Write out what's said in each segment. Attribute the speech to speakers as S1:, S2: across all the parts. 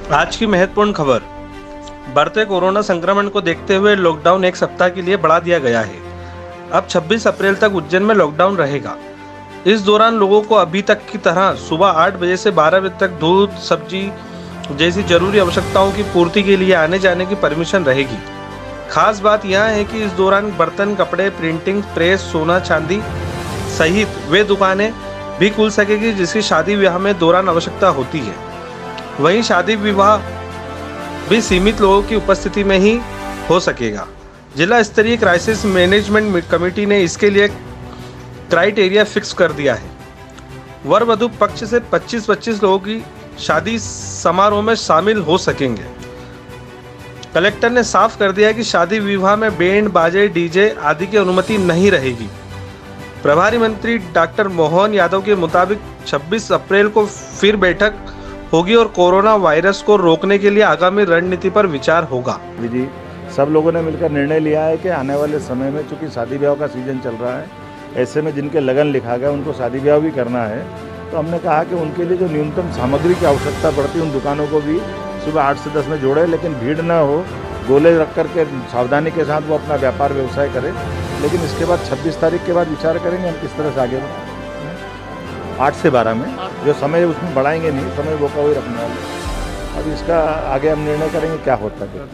S1: आज की महत्वपूर्ण खबर। बढ़ते कोरोना संक्रमण को देखते हुए लॉकडाउन एक सप्ताह के लिए बढ़ा दिया गया है। अब 26 अप्रैल तक उज्जैन में लॉकडाउन रहेगा। इस दौरान लोगों को अभी तक की तरह सुबह 8 बजे से 12 बजे तक दूध, सब्जी जैसी जरूरी आवश्यकताओं की पूर्ति के लिए आने जाने की परमिशन रहेगी। खास बात यह है कि इस दौरान बर्तन, कपड़े, प्रिंटिंग प्रेस, सोना चांदी सहित वे दुकानें भी खुल सकेगी जिसकी शादी विवाह में दौरान आवश्यकता होती है। वहीं शादी विवाह भी सीमित लोगों की उपस्थिति में ही हो सकेगा। जिला स्तरीय क्राइसिस मैनेजमेंट कमेटी ने इसके लिए क्राइटेरिया फिक्स कर दिया है। वर वधु पक्ष से 25-25 लोगों की शादी समारोह में शामिल हो सकेंगे। कलेक्टर ने साफ कर दिया है कि शादी विवाह में बैंड बाजे, डीजे आदि की अनुमति नहीं रहेगी। प्रभारी मंत्री डॉक्टर मोहन यादव के मुताबिक 26 अप्रैल को फिर बैठक होगी और कोरोना वायरस को रोकने के लिए आगामी रणनीति पर विचार होगा।
S2: जी, सब लोगों ने मिलकर निर्णय लिया है कि आने वाले समय में चूंकि शादी ब्याह का सीजन चल रहा है, ऐसे में जिनके लगन लिखा गया उनको शादी ब्याह भी करना है, तो हमने कहा कि उनके लिए जो न्यूनतम सामग्री की आवश्यकता पड़ती है उन दुकानों को भी सुबह 8 से 10 में जोड़े, लेकिन भीड़ न हो, गोले रख करके सावधानी के साथ वो अपना व्यापार व्यवसाय करें। लेकिन इसके बाद 26 तारीख के बाद विचार करेंगे हम किस तरह से आगे बढ़ें। 8 से 12 में जो समय है उसमें बढ़ाएंगे नहीं, समय वो का वही रखने वाले। अब इसका आगे हम निर्णय करेंगे क्या होता है।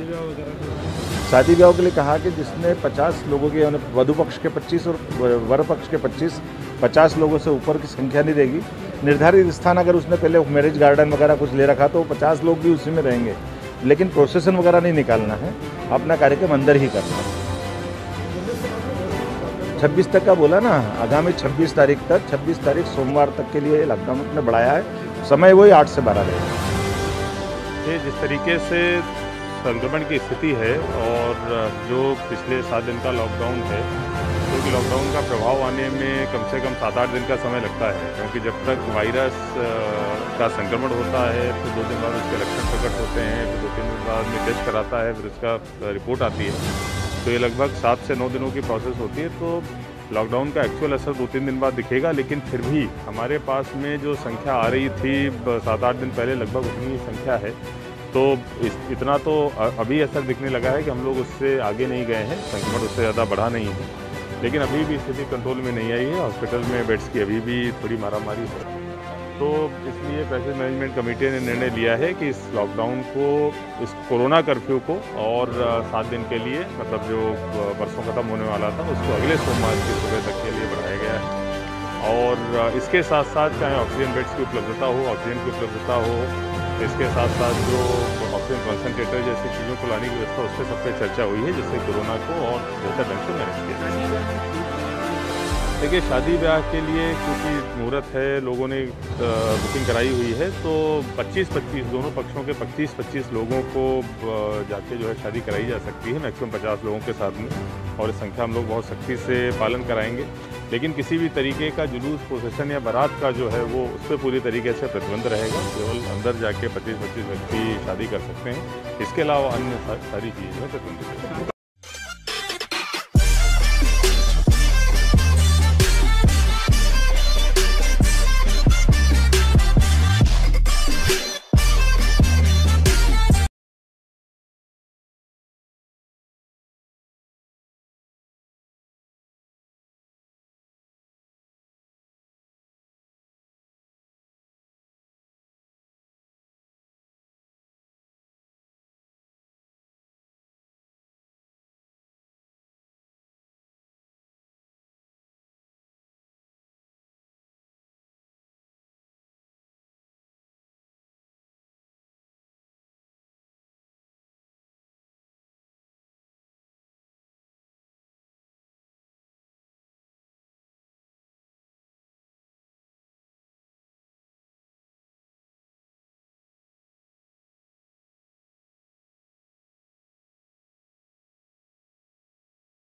S2: शादी ब्याह के लिए कहा कि जिसमें 50 लोगों के, वधु पक्ष के 25 और वर पक्ष के 50 लोगों से ऊपर की संख्या नहीं रहेगी। निर्धारित स्थान अगर उसने पहले मैरिज गार्डन वगैरह कुछ ले रखा तो 50 लोग भी उसी में रहेंगे, लेकिन प्रोसेसन वगैरह नहीं निकालना है, अपना कार्यक्रम अंदर ही करना है। 26 तक का बोला ना, आगामी 26 तारीख तक, 26 तारीख सोमवार तक के लिए लॉकडाउन ने बढ़ाया है। समय वही 8 से 12 रहेगा।
S3: ये जिस तरीके से संक्रमण की स्थिति है और जो पिछले 7 दिन का लॉकडाउन है, क्योंकि लॉकडाउन का प्रभाव आने में कम से कम 7-8 दिन का समय लगता है, क्योंकि जब तक वायरस का संक्रमण होता है फिर 2 दिन बाद उसके लक्षण प्रकट होते हैं, फिर 2-3 दिन बाद में टेस्ट कराता है, फिर उसका रिपोर्ट आती है, तो ये लगभग 7 से 9 दिनों की प्रोसेस होती है। तो लॉकडाउन का एक्चुअल असर 2-3 दिन बाद दिखेगा, लेकिन फिर भी हमारे पास में जो संख्या आ रही थी 7-8 दिन पहले, लगभग उतनी ही संख्या है। तो इतना तो अभी असर दिखने लगा है कि हम लोग उससे आगे नहीं गए हैं, संक्रमण उससे ज़्यादा बढ़ा नहीं है, लेकिन अभी भी स्थिति कंट्रोल में नहीं आई है। हॉस्पिटल में बेड्स की अभी भी थोड़ी मारामारी है। तो इसलिए क्राइसिस मैनेजमेंट कमेटी ने निर्णय लिया है कि इस लॉकडाउन को, इस कोरोना कर्फ्यू को और 7 दिन के लिए, मतलब जो परसों ख़त्म होने वाला था, उसको अगले सोमवार की सुबह तक के लिए बढ़ाया गया है। और इसके साथ साथ चाहे ऑक्सीजन बेड्स की उपलब्धता हो, ऑक्सीजन की उपलब्धता हो, इसके साथ साथ जो ऑक्सीजन कंसनट्रेटर जैसी चीज़ों को लाने की व्यवस्था, उस पर सब पे चर्चा हुई है, जिससे कोरोना को और बेहतर ढंग से मैनेज किया जाए। देखिए, शादी ब्याह के लिए क्योंकि मुहूर्त है, लोगों ने बुकिंग कराई हुई है, तो 25-25 दोनों पक्षों के 25-25 लोगों को जाके जो है शादी कराई जा सकती है, मैक्सिमम 50 लोगों के साथ में, और इस संख्या हम लोग बहुत सख्ती से पालन कराएंगे। लेकिन किसी भी तरीके का जुलूस, प्रोसेशन या बारात का जो है वो उस पर पूरी तरीके से प्रतिबंध रहेगा। केवल अंदर जाके 25-25 व्यक्ति शादी कर सकते हैं, इसके अलावा अन्य सारी चीज़ें प्रतिबंधित है।